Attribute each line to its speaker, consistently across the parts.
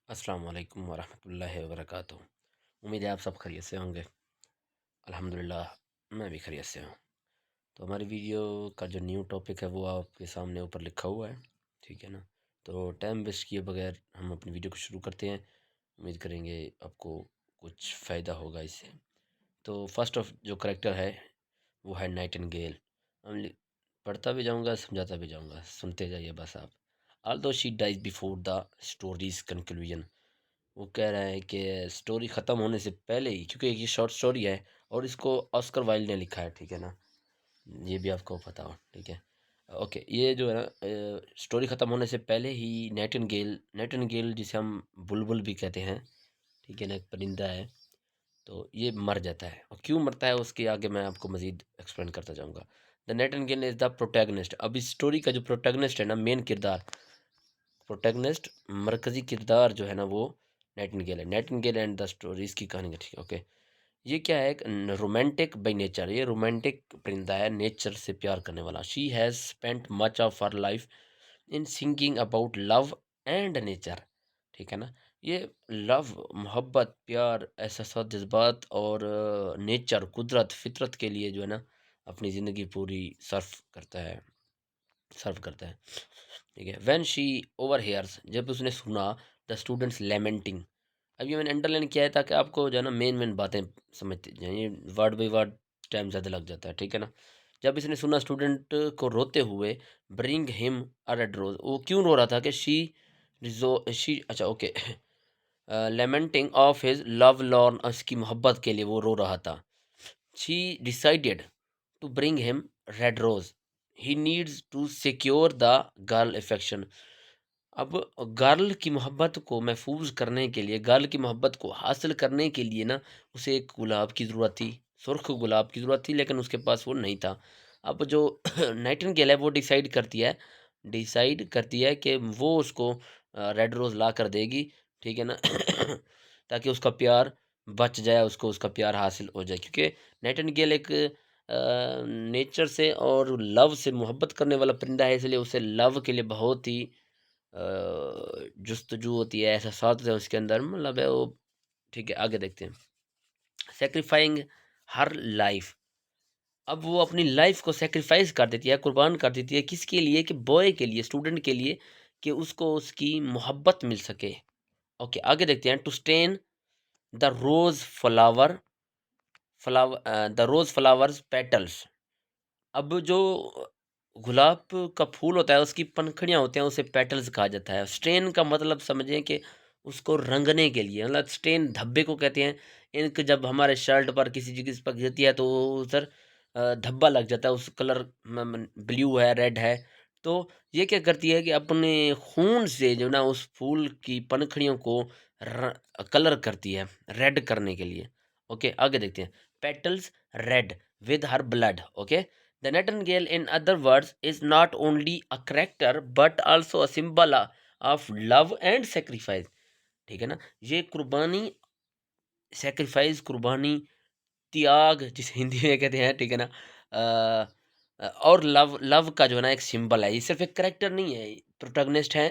Speaker 1: अस्सलाम वालेकुम वरहमतुल्लाहि वबरकातुहू। उम्मीद है आप सब खैरियत से होंगे। अल्हम्दुलिल्लाह मैं भी खैरियत से हूँ। तो हमारी वीडियो का जो न्यू टॉपिक है वो आपके सामने ऊपर लिखा हुआ है, ठीक है ना। तो टाइम वेस्ट किए बगैर हम अपनी वीडियो को शुरू करते हैं। उम्मीद करेंगे आपको कुछ फ़ायदा होगा इससे। तो फर्स्ट ऑफ जो करेक्टर है वो है नाइटिंगेल। पढ़ता भी जाऊँगा, समझाता भी जाऊँगा, सुनते जाइए बस आप। Although she dies before the story's conclusion. वो कह रहा है कि स्टोरी ख़त्म होने से पहले ही, क्योंकि ये शॉर्ट स्टोरी है और इसको ऑस्कर वाइल्ड ने लिखा है, ठीक है ना। ये भी आपको पता हो, ठीक है। ओके, ये जो है ना स्टोरी ख़त्म होने से पहले ही नाइटिंगेल जिसे हम बुलबुल भी कहते हैं, ठीक है ना, एक परिंदा है, तो ये मर जाता है। और क्यों मरता है उसके आगे मैं आपको मज़ीद एक्सप्लेन करता जाऊँगा। The Nightingale is the protagonist. अब इस स्टोरी का जो प्रोटैगनिस्ट है ना, मेन किरदार, प्रोटैगनिस्ट, मरकज़ी किरदार जो है ना, वो नाइटिंगेल है। नाइटिंगेल एंड द स्टोरी, इसकी कहानी का, ठीक है, ओके। ये क्या है, एक रोमांटिक बाई नेचर, ये रोमांटिक परिंदा है, नेचर से प्यार करने वाला। She has spent much of her life in singing about love and nature, ठीक है ना। ये लव, मोहब्बत, प्यार, एहसास, जज्बात और नेचर, कुदरत, फितरत के लिए जो है ना अपनी ज़िंदगी पूरी सर्व करता है, ठीक है। व्हेन शी ओवर हेयर्स, जब उसने सुना द स्टूडेंट्स लेमेंटिंग। अब ये मैंने अंडरलाइन किया है ताकि आपको जो है ना मेन मेन बातें समझते जाएं, ये वर्ड बाई वर्ड टाइम ज़्यादा लग जाता है, ठीक है ना। जब इसने सुना स्टूडेंट को रोते हुए, bring him a red rose, वो क्यों रो रहा था कि शी अच्छा okay lamenting of his love lorn, उसकी मोहब्बत के लिए वो रो रहा था। She decided to bring him red rose, he needs to secure the girl affection. अब गर्ल की मोहब्बत को महफूज करने के लिए, गर्ल की मोहब्बत को हासिल करने के लिए ना, उसे एक गुलाब की ज़रूरत थी, सुर्ख गुलाब की ज़रूरत थी, लेकिन उसके पास वो नहीं था। अब जो नाइटिंगेल है वो डिसाइड करती है कि वो उसको रेड रोज़ ला कर देगी, ठीक है ना। ताकि उसका प्यार बच जाए, उसको उसका प्यार हासिल हो जाए, क्योंकि नाइटिंगेल एक नेचर से और लव से मोहब्बत करने वाला परिंदा है, इसलिए उसे लव के लिए बहुत ही जुस्तजू होती है, एहसास है उसके अंदर, मतलब है वो, ठीक है। आगे देखते हैं। सेक्रीफाइंग हर लाइफ, अब वो अपनी लाइफ को सेक्रीफाइस कर देती है, कुर्बान कर देती है, किसके लिए, कि बॉय के लिए, स्टूडेंट के लिए, कि उसको उसकी मोहब्बत मिल सके। ओके, आगे देखते हैं। To stain the rose flowers petals. अब जो गुलाब का फूल होता है, उसकी पंखुड़ियाँ होती हैं, उसे पेटल्स कहा जाता है। स्टेन का मतलब समझें कि उसको रंगने के लिए, मतलब स्टेन धब्बे को कहते हैं। इंक जब हमारे शर्ट पर किसी चीज़ पर गिरती है तो उधर धब्बा लग जाता है, उस कलर ब्लू है, रेड है। तो ये क्या करती है कि अपने खून से जो ना उस फूल की पंखुड़ियों को कलर करती है, रेड करने के लिए। ओके, आगे देखते हैं। Petals red with her blood. Okay, the nightingale, in other words, is not only a character but also a symbol of love and sacrifice, ठीक है ना। ये कुर्बानी, सेक्रीफाइस, कुर्बानी, त्याग जिसे हिंदी में कहते हैं, ठीक है ना। और लव, लव का जो है ना एक सिंबल है, ये सिर्फ एक करेक्टर नहीं है, प्रोटैगनिस्ट है।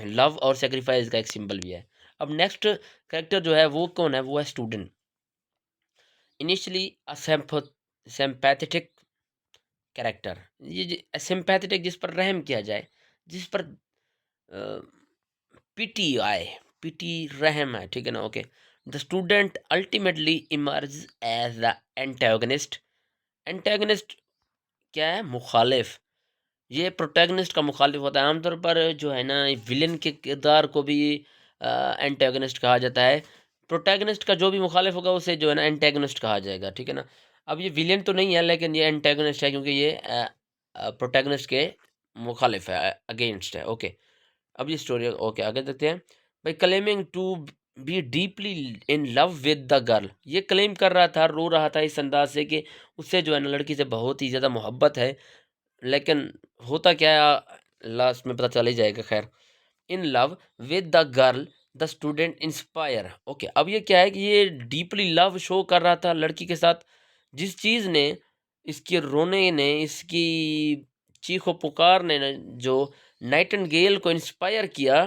Speaker 1: लव और सेक्रीफाइस का एक सिंबल भी है। अब नेक्स्ट करेक्टर जो है वो कौन है, वो है स्टूडेंट। इनिशियली अ sympathetic कैरेक्टर, ये सिंपैथेटिक, जिस पर रहम किया जाए, जिस पर पिटी आए, पिटी रहम है, ठीक है ना। Okay, the student ultimately emerge as the antagonist. Antagonist क्या है, मुखालिफ। ये प्रोटैगनिस्ट का मुखालिफ होता है। आमतौर पर जो है ना विलेन के किरदार को भी एंटागनिस्ट कहा जाता है। प्रोटैगनिस्ट का जो भी मुखालिफ होगा उसे जो है ना एंटागनिस्ट कहा जाएगा, ठीक है ना। अब ये विलेन तो नहीं है, लेकिन ये एंटागनिस्ट है, क्योंकि ये प्रोटैगनिस्ट के मुखालिफ है, अगेंस्ट है। ओके, अब ये स्टोरी, ओके आगे देखते हैं। भाई, claiming to be deeply in love with the girl, ये क्लेम कर रहा था, रो रहा था इस अंदाज से कि उससे जो है ना लड़की से बहुत ही ज़्यादा मोहब्बत है, लेकिन होता क्या है लास्ट में पता चल ही जाएगा। खैर, इन love with the girl, the student inspire. Okay, अब ये क्या है कि ये डीपली लव शो कर रहा था लड़की के साथ, जिस चीज़ ने, इसके रोने ने, इसकी चीखो पुकार ने जो नाइटिंगेल को इंस्पायर किया,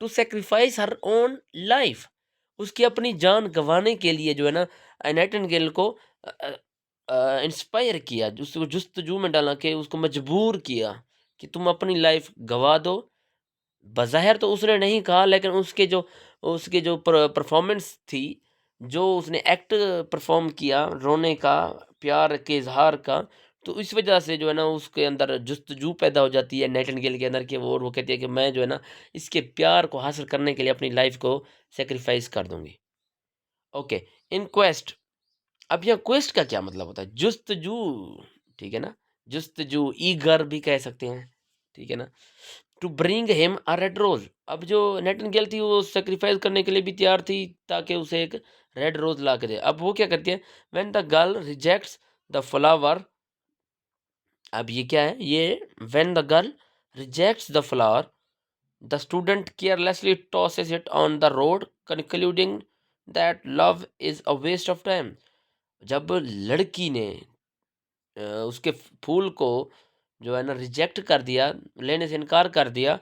Speaker 1: to sacrifice her own life, उसकी अपनी जान गंवाने के लिए जो है ना नाइटिंगेल को इंस्पायर किया, उसको जुस्तजू में डाला के उसको मजबूर किया कि तुम अपनी लाइफ गंवा दो। बज़ाहिर तो उसने नहीं कहा, लेकिन उसके जो परफॉर्मेंस थी, जो उसने एक्ट परफॉर्म किया रोने का, प्यार के इजहार का, तो इस वजह से जो है ना उसके अंदर जुस्तजू पैदा हो जाती है नाइटिंगेल के अंदर कि वो कहती है कि मैं जो है ना इसके प्यार को हासिल करने के लिए अपनी लाइफ को सेक्रीफाइस कर दूंगी। ओके, इन क्वेस्ट। अब यह क्वेस्ट का क्या मतलब होता है? जुस्तजू, ठीक है ना, जुस्तजू, ईगर भी कह सकते हैं, ठीक है ना। To bring him a red rose, अब जो नाइटिंगेल थी वो सेक्रीफाइस करने के लिए भी तैयार थी ताकि उसे एक रेड रोज ला के दे। अब वो क्या करती है? When the girl rejects the flower, अब ये क्या है? ये when the girl rejects the flower, the student carelessly tosses it on the road, concluding that love is a waste of time. जब लड़की ने उसके फूल को जो है ना रिजेक्ट कर दिया, लेने से इनकार कर दिया,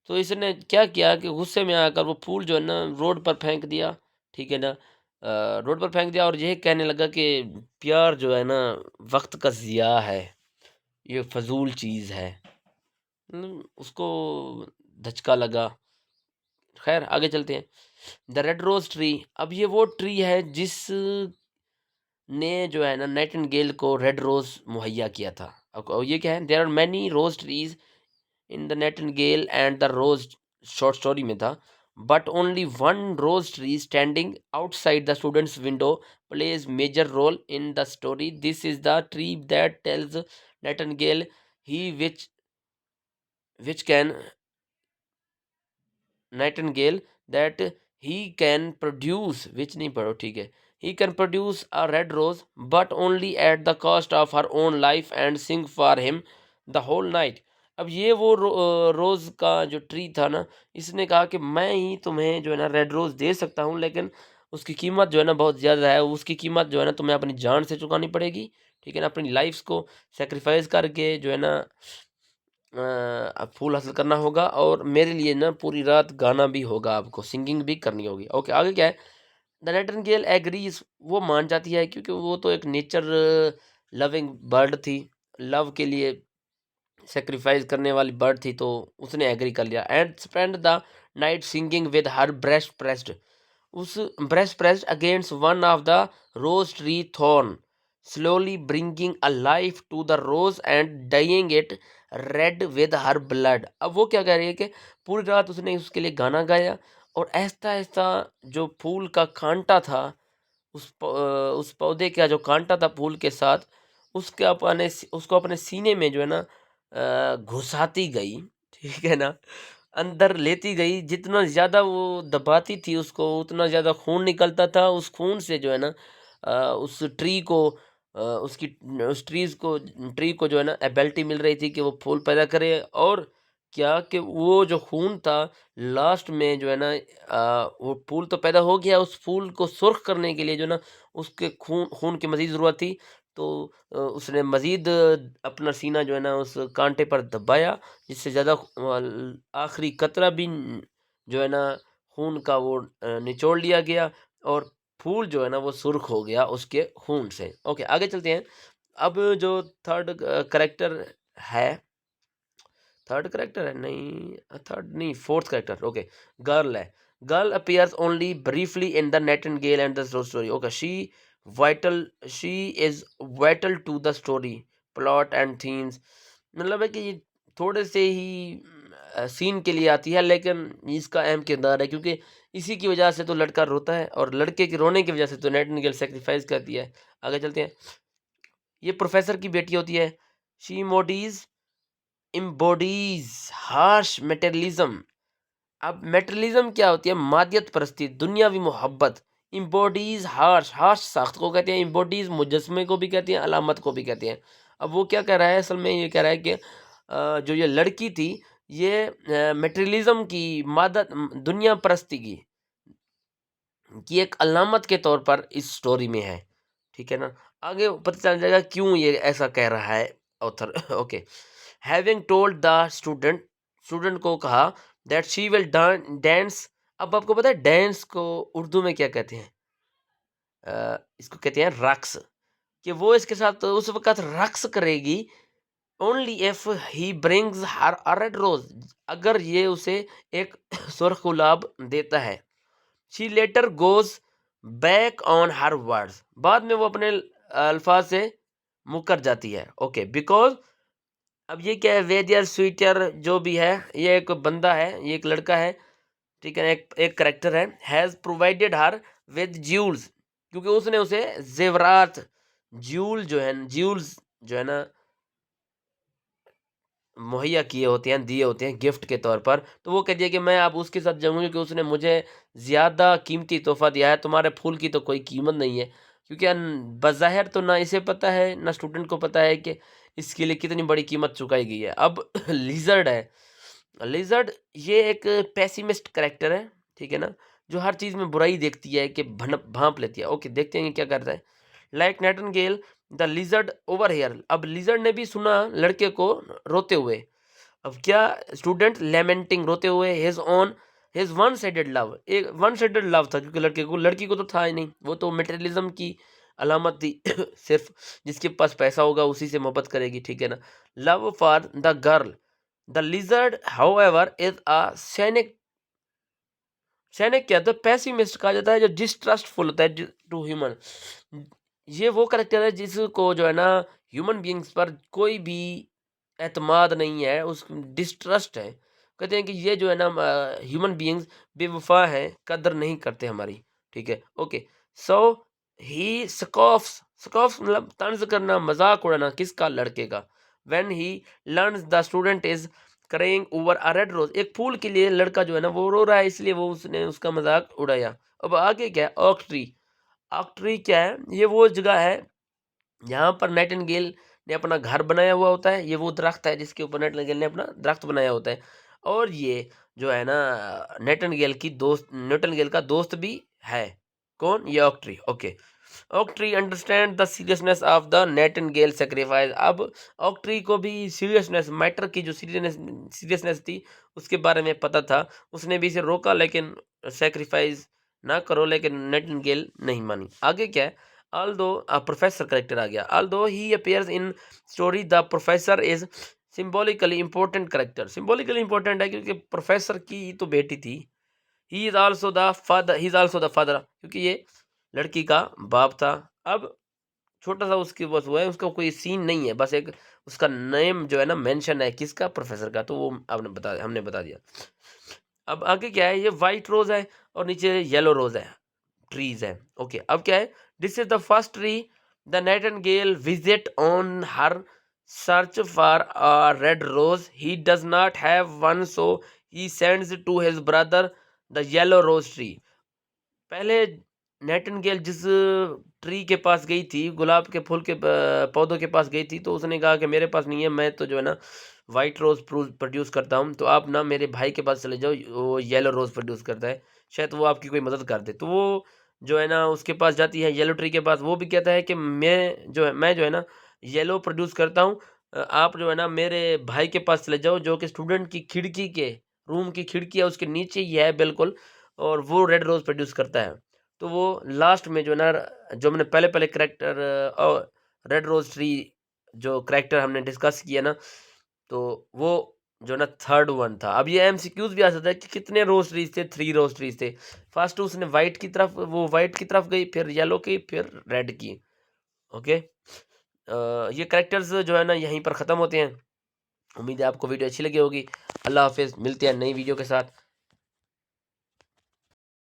Speaker 1: तो इसने क्या किया कि गुस्से में आकर वो फूल जो है ना रोड पर फेंक दिया, ठीक है ना। रोड पर फेंक दिया और यही कहने लगा कि प्यार जो है ना वक्त का ज़िया है, ये फजूल चीज़ है। उसको धचका लगा। खैर आगे चलते हैं। द रेड रोज ट्री, अब ये वो ट्री है जिस ने जो है ना नाइटिंगेल को रेड रोज मुहैया किया था। और ये क्या है? There are many rose trees in the Nightingale and the Rose, short story में था, but only one rose tree standing outside the students window plays major role in the story. This is the tree that tells nightingale he which can nightingale that he can produce, which नहीं पढ़ो, ठीक है, he can produce a red rose but only at the cost of her own life and sing for him the whole night. अब ये वो रोज का जो tree था ना, इसने कहा कि मैं ही तुम्हें जो है ना रेड रोज दे सकता हूँ, लेकिन उसकी कीमत जो है ना बहुत ज़्यादा है, उसकी कीमत जो है ना तुम्हें अपनी जान से चुकानी पड़ेगी, ठीक है ना, अपनी लाइफ को सेक्रीफाइस करके जो है ना फूल हासिल करना होगा, और मेरे लिए ना पूरी रात गाना भी होगा, आपको सिंगिंग भी करनी होगी। ओके, आगे क्या है? द नाइटिंगेल एग्रीज, वो मान जाती है क्योंकि वो तो एक नेचर लविंग बर्ड थी, लव के लिए सेक्रीफाइस करने वाली बर्ड थी, तो उसने एग्री कर लिया। And spend the night singing with her breast pressed, उस breast pressed against one of the rose tree thorn, slowly bringing a life to the rose and dyeing it red with her blood। अब वो क्या कह रही है कि पूरी रात उसने उसके लिए गाना गाया, और ऐसा ऐसा जो फूल का कांटा था, उस पौधे का जो कांटा था फूल के साथ, उसको अपने सीने में जो है ना घुसाती गई, ठीक है ना, अंदर लेती गई। जितना ज़्यादा वो दबाती थी उसको, उतना ज़्यादा खून निकलता था। उस खून से जो है ना उस ट्री को उसकी उस ट्री को जो है ना एबिलिटी मिल रही थी कि वो फूल पैदा करे। और क्या कि वो जो खून था लास्ट में जो है ना वो फूल तो पैदा हो गया, उस फूल को सुर्ख करने के लिए जो ना उसके खून खून की मज़ीद ज़रूरत थी। तो उसने मज़ीद अपना सीना जो है ना उस कांटे पर दबाया, जिससे ज़्यादा आखिरी कतरा भी जो है ना खून का वो निचोड़ लिया गया, और फूल जो है ना वो सुर्ख हो गया उसके खून से। ओके, आगे चलते हैं। अब जो थर्ड करेक्टर है, थर्ड करेक्टर है नहीं, थर्ड नहीं, फोर्थ करेक्टर, ओके, गर्ल है। Girl appears only briefly in the Nightingale and the story. Okay, vital she is vital to the story plot and themes, मतलब है कि ये थोड़े से ही सीन के लिए आती है, लेकिन इसका अहम किरदार है, क्योंकि इसी की वजह से तो लड़का रोता है, और लड़के के रोने की वजह से तो नाइटिंगेल सेक्रीफाइस करती है। आगे चलते हैं। ये प्रोफेसर की बेटी होती है। शी मोडीज इम्बॉडीज हार्श मेटेरियलिज्म। अब मेटेरियलिज्म क्या होती है? मादियत परस्ती, दुनियावी मोहब्बत। इम्बॉडीज हार्श, हार्श साख्त को कहते हैं, इम्बॉडीज मुजस्मे को भी कहते हैं, अलामत को भी कहते हैं। अब वो क्या कह रहा है? असल में ये कह रहा है कि जो ये लड़की थी, ये मेटेरियलिज्म की, मादत, दुनिया परस्ती की एक अलामत के तौर पर इस स्टोरी में है, ठीक है ना। आगे पता चल जाएगा क्यों ये ऐसा कह रहा है author. Okay, having told the student, student को कहा दैट शी विल डांस। अब आपको पता है डांस को उर्दू में क्या कहते हैं? इसको कहते हैं रक्स, कि वो इसके साथ उस वक़्त रक्स करेगी only if he brings her a red rose, अगर ये उसे एक सुर्ख गुलाब देता है। She later goes back on her words, बाद में वो अपने अल्फाज से मुकर जाती है। ओके, बिकॉज़ अब ये क्या है, वेदियर स्वीटर जो भी है, ये एक बंदा है, ये एक लड़का है, ठीक है, एक एक कैरेक्टर है, has provided her with Jules, क्योंकि उसने उसे ज़ेवरात, ज्यूल्स जो है ना मुहैया किए होते हैं, दिए होते हैं गिफ्ट के तौर पर। तो वो कहती है कि मैं अब उसके साथ जाऊँगी क्योंकि उसने मुझे ज़्यादा कीमती तोहफ़ा दिया है, तुम्हारे फूल की तो कोई कीमत नहीं है। क्योंकि बज़ाहिर तो ना इसे पता है, ना स्टूडेंट को पता है कि इसके लिए कितनी बड़ी कीमत चुकाई गई है। अब लिज़र्ड है, लिज़र्ड ये एक पेसिमिस्ट कैरेक्टर है, ठीक है ना? जो हर चीज़ में बुराई देखती है, कि भनक भाँप लेती है। ओके, देखते हैं ये क्या करता है। Like Nightingale the lizard over here, अब लिज़र्ड ने भी सुना लड़के को रोते हुए। अब क्या, स्टूडेंट लेमेंटिंग, रोते हुए, हिज वन साइडेड लव, एक वन साइडेड लव था, क्योंकि लड़की को तो था ही नहीं, वो तो मटेरियलिज्म की अलामत थी। सिर्फ जिसके पास पैसा होगा उसी से मोहब्बत करेगी, ठीक है ना? Love for the girl, the lizard however is a सैनिक। सैनिक क्या, तो पैसिमिस्ट कहा जाता है, जो डिस्ट्रस्टफुल होता है टू ह्यूमन। ये वो करेक्टर है जिसको जो है ना ह्यूमन बीइंग्स पर कोई भी एतमाद नहीं है, उस डिस्ट्रस्ट है। कहते हैं कि ये जो है ना ह्यूमन बीइंग्स बेवफा हैं, कदर नहीं करते हमारी, ठीक है। ओके, सो ही स्कॉफ्स मतलब तंज करना, मजाक उड़ाना, किसका, लड़के का। When he learns the student is crying over a red rose, एक फूल के लिए लड़का जो है ना वो रो रहा है, इसलिए वो उसने उसका मजाक उड़ाया। अब आगे क्या है, ऑक ट्री। ऑक ट्री क्या है, ये वो जगह है यहाँ पर नाइटिंगेल ने अपना घर बनाया हुआ होता है। ये वो दरख्त है जिसके ऊपर नाइटिंगेल ने अपना दरख्त बनाया होता है। और ये जो है ना नाइटिंगेल का दोस्त भी है। कौन, ये ऑक ट्री। ओके, ऑक tree understand the seriousness of the Nightingale sacrifice. अब ऑक ट्री को भी सीरियसनेस, मैटर की जो सीरियसनेस थी उसके बारे में पता था। उसने भी इसे रोका, लेकिन सेक्रीफाइस ना करो, लेकिन नाइटिंगेल नहीं मानी। आगे क्या है, although प्रोफेसर करेक्टर आ गया। although he appears in story, the professor is symbolically important character। Symbolically important है क्योंकि प्रोफेसर की तो बेटी थी। he is also the father, क्योंकि ये लड़की का बाप था। अब छोटा सा उसकी बस वो है, उसका कोई सीन नहीं है, बस एक उसका नेम जो है ना मेंशन है, किसका, प्रोफेसर का, तो वो हमने बता दिया। अब आगे क्या है, ये वाइट रोज है और नीचे येलो रोज है, ट्रीज है। ओके, अब क्या है, this is the first tree the nightingale visit on her search for a red rose. He does not have one, so he sends to his brother the yellow rose tree. पहले nightingale जिस tree के पास गई थी, गुलाब के फूल के पौधों के पास गई थी, तो उसने कहा कि मेरे पास नहीं है, मैं तो जो है ना वाइट रोज प्रोड्यूस करता हूँ, तो आप ना मेरे भाई के पास चले जाओ, वो येलो रोज प्रोड्यूस करता है, शायद वो आपकी कोई मदद कर दे। तो वो जो है ना उसके पास जाती है, येलो ट्री के पास। वो भी कहता है कि मैं जो है ना येलो प्रोड्यूस करता हूँ, आप जो है ना मेरे भाई के पास चले जाओ, जो कि स्टूडेंट की खिड़की के, रूम की खिड़की है उसके नीचे ही है बिल्कुल, और वो रेड रोज़ प्रोड्यूस करता है। तो वो लास्ट में जो है ना, जो मैंने पहले-पहले करैक्टर रेड रोज़ ट्री जो करैक्टर हमने डिस्कस किया ना, तो वो जो ना थर्ड वन था। अब ये एमसीक्यूज़ भी आ सकता है कि कितने रोज़ ट्रीज़ थे, 3 रोज़ ट्रीज़ थे। फर्स्ट उसने व्हाइट की तरफ गई, फिर येलो की, फिर रेड की। ओके? ये करैक्टर्स जो है ना यहीं पर ख़त्म होते हैं। उम्मीद है आपको वीडियो अच्छी लगी होगी। अल्लाह हाफ़िज़, मिलते हैं नई वीडियो के साथ।